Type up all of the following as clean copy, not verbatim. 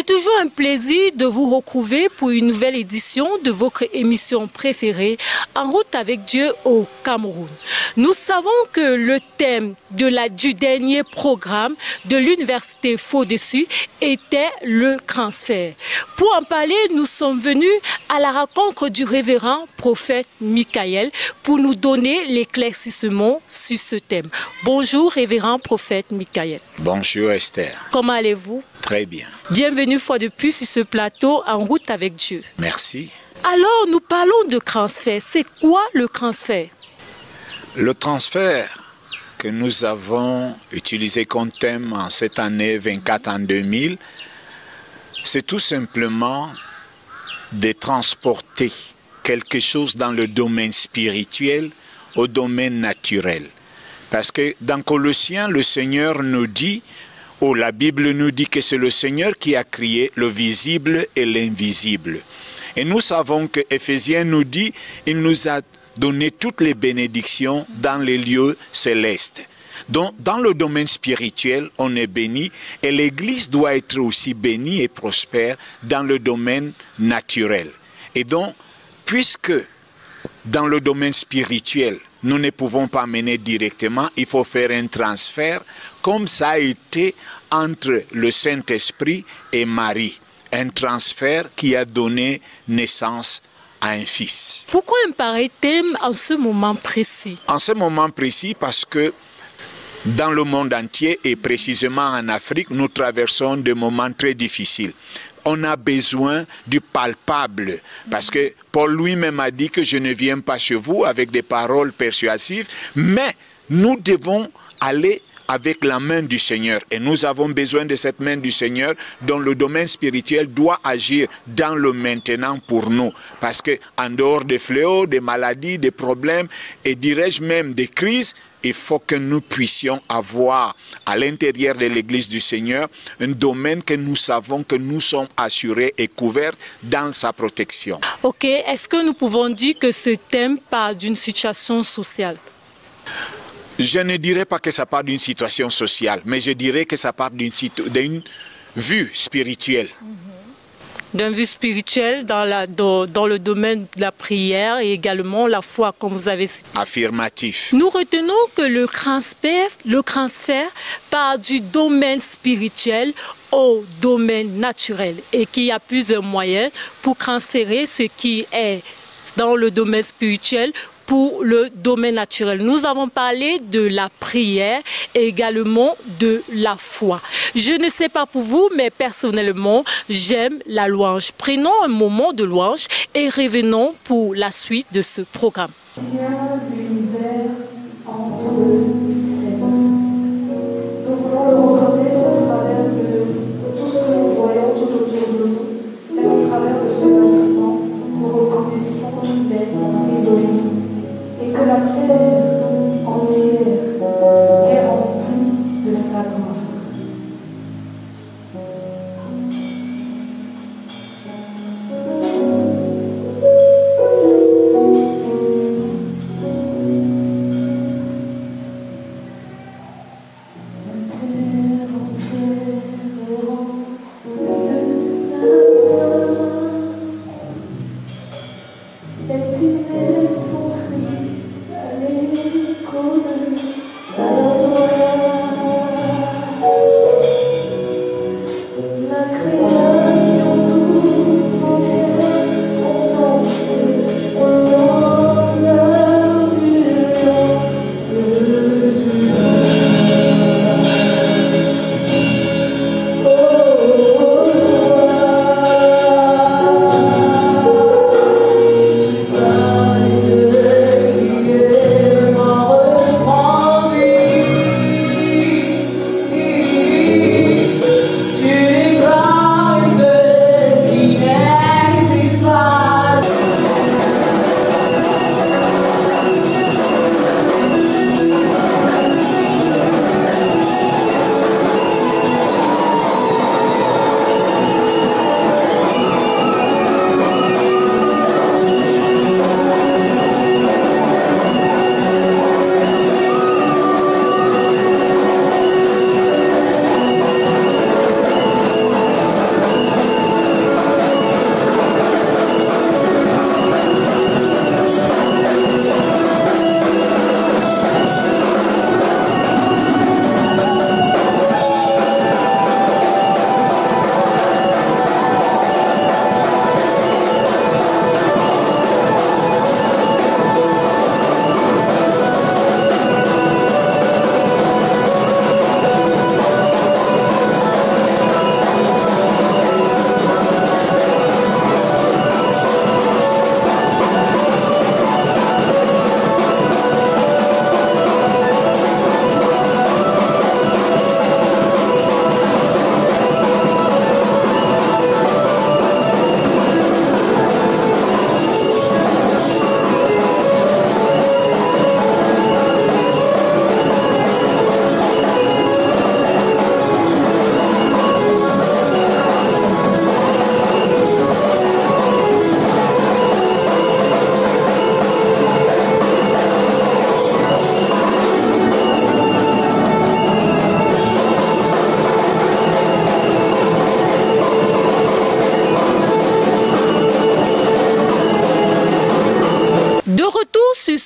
C'est toujours un plaisir de vous retrouver pour une nouvelle édition de votre émission préférée, En route avec Dieu au Cameroun. Nous savons que le thème du dernier programme de l'Université Fondessu était le transfert. Pour en parler, nous sommes venus à la rencontre du révérend prophète Michael pour nous donner l'éclaircissement sur ce thème. Bonjour révérend prophète Michael. Bonjour Esther. Comment allez-vous? Très bien. Bienvenue fois de plus sur ce plateau En route avec Dieu. Merci. Alors, nous parlons de transfert. C'est quoi le transfert? Le transfert que nous avons utilisé comme thème en cette année 24 en 2000, c'est tout simplement de transporter quelque chose dans le domaine spirituel au domaine naturel. Parce que dans Colossiens, le Seigneur nous dit, ou la Bible nous dit que c'est le Seigneur qui a créé le visible et l'invisible. Et nous savons que Éphésiens nous dit, il nous a donné toutes les bénédictions dans les lieux célestes. Donc, dans le domaine spirituel, on est béni et l'Église doit être aussi bénie et prospère dans le domaine naturel. Et donc, puisque dans le domaine spirituel, nous ne pouvons pas mener directement, il faut faire un transfert, comme ça a été entre le Saint-Esprit et Marie. Un transfert qui a donné naissance à un fils. Pourquoi un pareil thème en ce moment précis? En ce moment précis parce que dans le monde entier et précisément en Afrique, nous traversons des moments très difficiles. On a besoin du palpable parce que Paul lui-même a dit que je ne viens pas chez vous avec des paroles persuasives, mais nous devons aller avec la main du Seigneur. Et nous avons besoin de cette main du Seigneur dont le domaine spirituel doit agir dans le maintenant pour nous. Parce qu'en dehors des fléaux, des maladies, des problèmes et dirais-je même des crises, il faut que nous puissions avoir à l'intérieur de l'Église du Seigneur un domaine que nous savons que nous sommes assurés et couverts dans sa protection. Ok, est-ce que nous pouvons dire que ce thème parle d'une situation sociale? Je ne dirais pas que ça part d'une situation sociale, mais je dirais que ça part d'une vue spirituelle. D'un vue spirituel dans le domaine de la prière et également la foi, comme vous avez cité. Affirmatif. Nous retenons que le transfert part du domaine spirituel au domaine naturel et qu'il y a plusieurs moyens pour transférer ce qui est dans le domaine spirituel pour le domaine naturel. Nous avons parlé de la prière et également de la foi. Je ne sais pas pour vous, mais personnellement, j'aime la louange. Prenons un moment de louange et revenons pour la suite de ce programme. L'univers entre ses mains. Nous voulons le reconnaître au travers de tout ce que nous voyons tout autour de nous, et au travers de ce bâtiment, nous reconnaissons qu'il est ébloui. Et que la terre entière est remplie de sa gloire.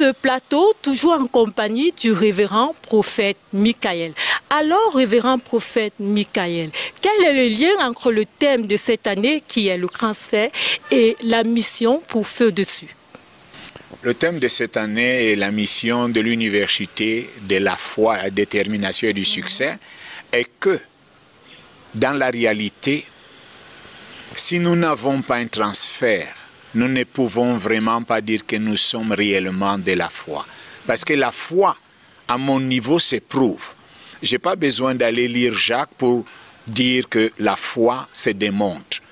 ce plateau, toujours en compagnie du révérend prophète Michael. Alors, révérend prophète Michael, quel est le lien entre le thème de cette année qui est le transfert et la mission pour Feu dessus? Le thème de cette année est la mission de l'université de la foi, la détermination et du succès, est que dans la réalité, si nous n'avons pas un transfert, nous ne pouvons vraiment pas dire que nous sommes réellement de la foi. Parce que la foi, à mon niveau, s'éprouve. Je n'ai pas besoin d'aller lire Jacques pour dire que la foi se démontre.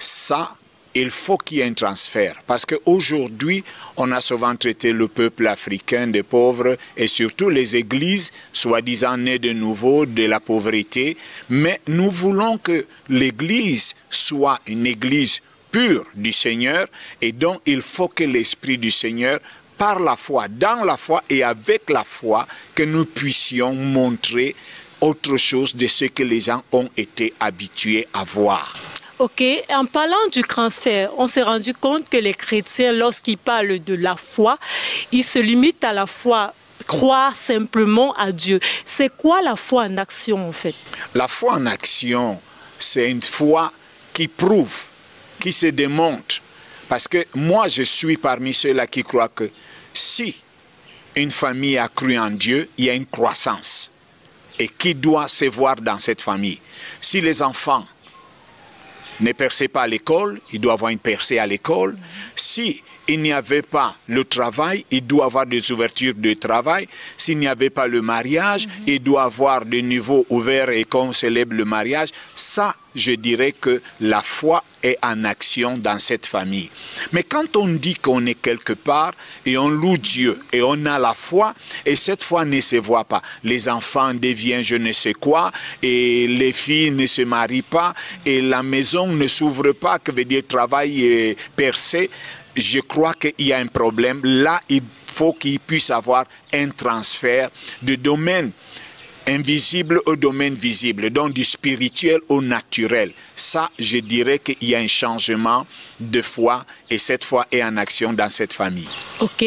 Ça, il faut qu'il y ait un transfert. Parce qu'aujourd'hui, on a souvent traité le peuple africain de pauvres et surtout les églises, soi-disant nées de nouveau de la pauvreté. Mais nous voulons que l'église soit une église pure du Seigneur et donc il faut que l'Esprit du Seigneur, par la foi, dans la foi et avec la foi, que nous puissions montrer autre chose de ce que les gens ont été habitués à voir. Ok, en parlant du transfert, on s'est rendu compte que les chrétiens, lorsqu'ils parlent de la foi, ils se limitent à la foi, croire simplement à Dieu. C'est quoi la foi en action en fait? La foi en action, c'est une foi qui prouve, qui se démontre. Parce que moi, je suis parmi ceux-là qui croient que si une famille a cru en Dieu, il y a une croissance. Et qui doit se voir dans cette famille? Si les enfants ne perçaient pas à l'école, il doit avoir une percée à l'école. Si il n'y avait pas le travail, il doit avoir des ouvertures de travail. S'il n'y avait pas le mariage, il doit avoir des niveaux ouverts et qu'on célèbre le mariage. Ça, je dirais que la foi est en action dans cette famille. Mais quand on dit qu'on est quelque part et on loue Dieu et on a la foi et cette foi ne se voit pas. Les enfants deviennent je ne sais quoi et les filles ne se marient pas et la maison ne s'ouvre pas, que veut dire travail et percé. Je crois qu'il y a un problème. Là, il faut qu'il puisse avoir un transfert de domaine invisible au domaine visible, donc du spirituel au naturel. Ça, je dirais qu'il y a un changement de foi et cette foi est en action dans cette famille. Ok,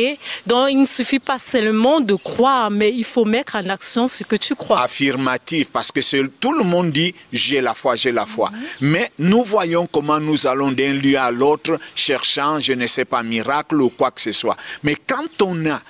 donc il ne suffit pas seulement de croire, mais il faut mettre en action ce que tu crois. Affirmatif, parce que tout le monde dit j'ai la foi, j'ai la foi. Mais nous voyons comment nous allons d'un lieu à l'autre cherchant, je ne sais pas, miracle ou quoi que ce soit. Mais quand on a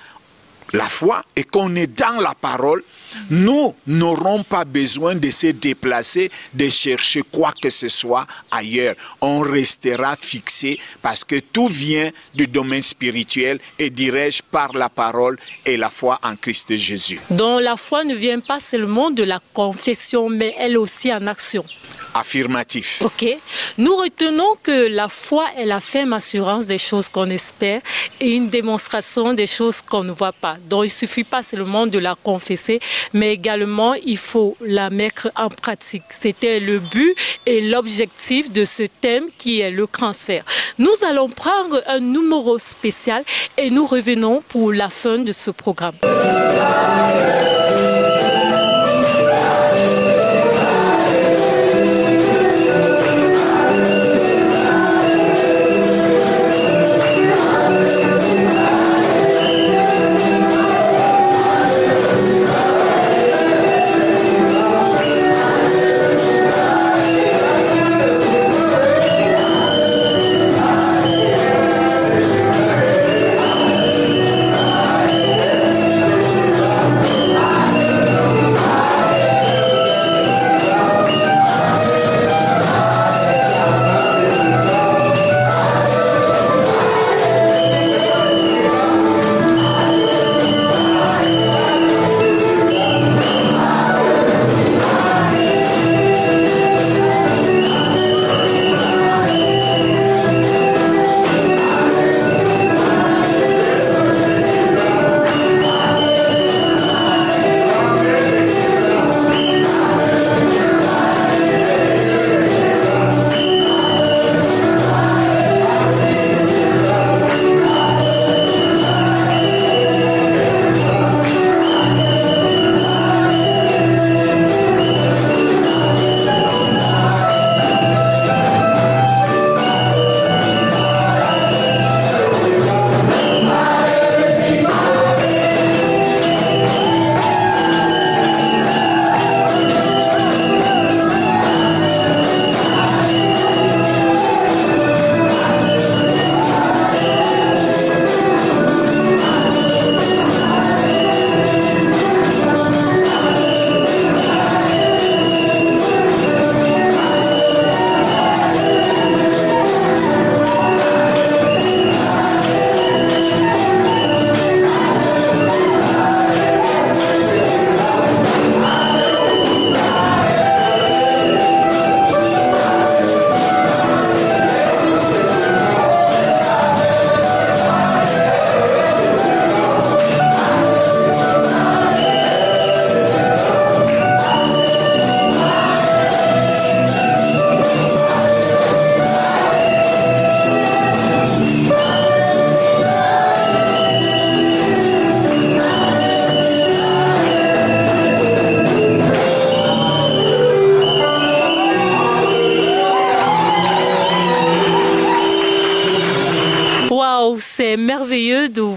la foi et qu'on est dans la parole, nous n'aurons pas besoin de se déplacer, de chercher quoi que ce soit ailleurs. On restera fixé parce que tout vient du domaine spirituel et dirais-je par la parole et la foi en Christ Jésus. Donc la foi ne vient pas seulement de la confession, mais elle aussi en action. Affirmatif. Ok. Nous retenons que la foi est la ferme assurance des choses qu'on espère et une démonstration des choses qu'on ne voit pas. Donc il ne suffit pas seulement de la confesser, mais également il faut la mettre en pratique. C'était le but et l'objectif de ce thème qui est le transfert. Nous allons prendre un numéro spécial et nous revenons pour la fin de ce programme. Ah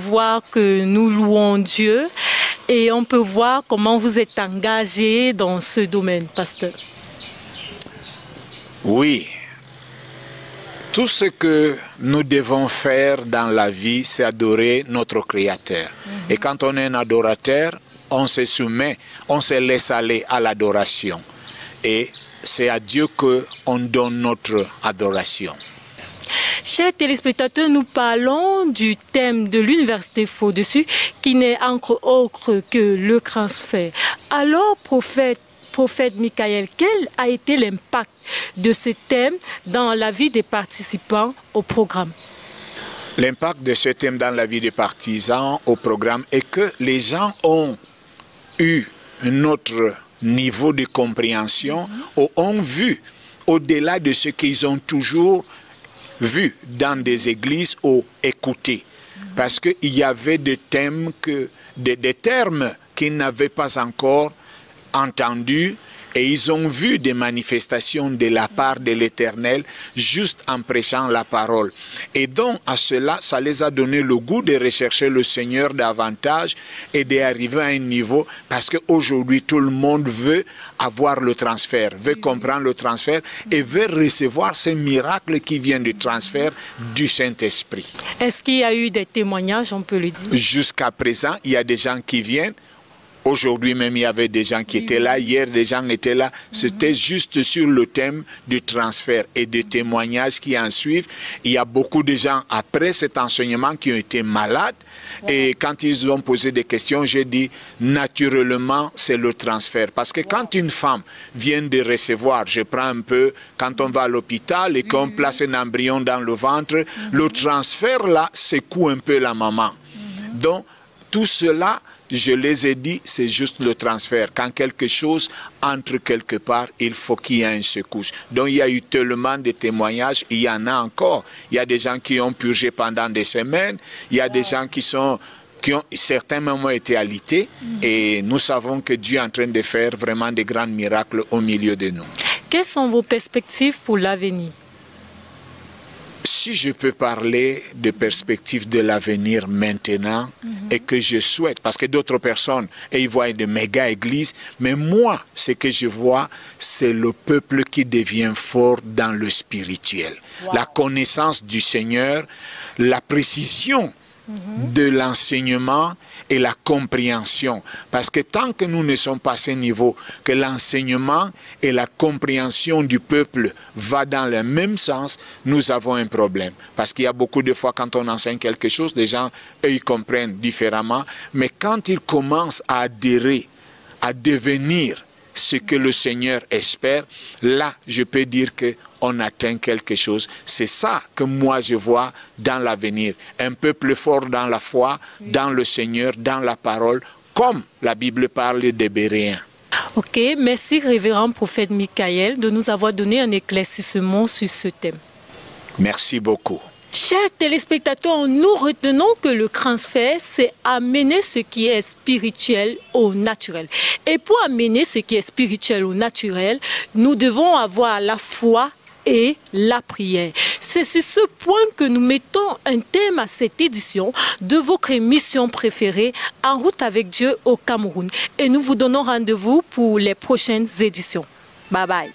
voir que nous louons Dieu et on peut voir comment vous êtes engagé dans ce domaine, pasteur. Oui. Tout ce que nous devons faire dans la vie, c'est adorer notre Créateur. Et quand on est un adorateur, on se soumet, on se laisse aller à l'adoration. Et c'est à Dieu qu'on donne notre adoration. Chers téléspectateurs, nous parlons du thème de l'Université Faux-Dessus, qui n'est entre autres que le transfert. Alors, prophète Michael, quel a été l'impact de ce thème dans la vie des participants au programme? L'impact de ce thème dans la vie des partisans au programme est que les gens ont eu un autre niveau de compréhension, ont vu au-delà de ce qu'ils ont toujours vu dans des églises ou écouté. Parce qu'il y avait des thèmes, des termes qu'ils n'avaient pas encore entendus, et ils ont vu des manifestations de la part de l'Éternel juste en prêchant la parole. Et donc à cela, ça les a donné le goût de rechercher le Seigneur davantage et d'arriver à un niveau, parce qu'aujourd'hui tout le monde veut avoir le transfert, veut comprendre le transfert et veut recevoir ces miracles qui viennent du transfert du Saint-Esprit. Est-ce qu'il y a eu des témoignages, on peut le dire? Jusqu'à présent, il y a des gens qui viennent. Aujourd'hui même, il y avait des gens qui étaient là. Hier, des gens étaient là. C'était juste sur le thème du transfert et des témoignages qui en suivent. Il y a beaucoup de gens, après cet enseignement, qui ont été malades. Et quand ils ont posé des questions, j'ai dit, naturellement, c'est le transfert. Parce que quand une femme vient de recevoir, je prends un peu, quand on va à l'hôpital et qu'on place un embryon dans le ventre, le transfert là secoue un peu la maman. Donc, tout cela, je les ai dit, c'est juste le transfert. Quand quelque chose entre quelque part, il faut qu'il y ait une secousse. Donc il y a eu tellement de témoignages, il y en a encore. Il y a des gens qui ont purgé pendant des semaines, il y a des gens qui ont certains moments été alités, et nous savons que Dieu est en train de faire vraiment des grands miracles au milieu de nous. Quelles sont vos perspectives pour l'avenir? Si je peux parler de perspectives de l'avenir maintenant, et que je souhaite, parce que d'autres personnes, et ils voient de méga églises, mais moi, ce que je vois, c'est le peuple qui devient fort dans le spirituel. La connaissance du Seigneur, la précision de l'enseignement et la compréhension. Parce que tant que nous ne sommes pas à ce niveau, que l'enseignement et la compréhension du peuple va dans le même sens, nous avons un problème. Parce qu'il y a beaucoup de fois quand on enseigne quelque chose, les gens, eux, ils comprennent différemment. Mais quand ils commencent à adhérer, à devenir ce que le Seigneur espère, là, je peux dire qu'on atteint quelque chose. C'est ça que moi je vois dans l'avenir. Un peuple fort dans la foi, dans le Seigneur, dans la parole, comme la Bible parle des Béréens. Ok, merci révérend prophète Michael de nous avoir donné un éclaircissement sur ce thème. Merci beaucoup. Chers téléspectateurs, nous retenons que le transfert, c'est amener ce qui est spirituel au naturel. Et pour amener ce qui est spirituel au naturel, nous devons avoir la foi et la prière. C'est sur ce point que nous mettons un thème à cette édition de votre émission préférée, En route avec Dieu au Cameroun. Et nous vous donnons rendez-vous pour les prochaines éditions. Bye bye.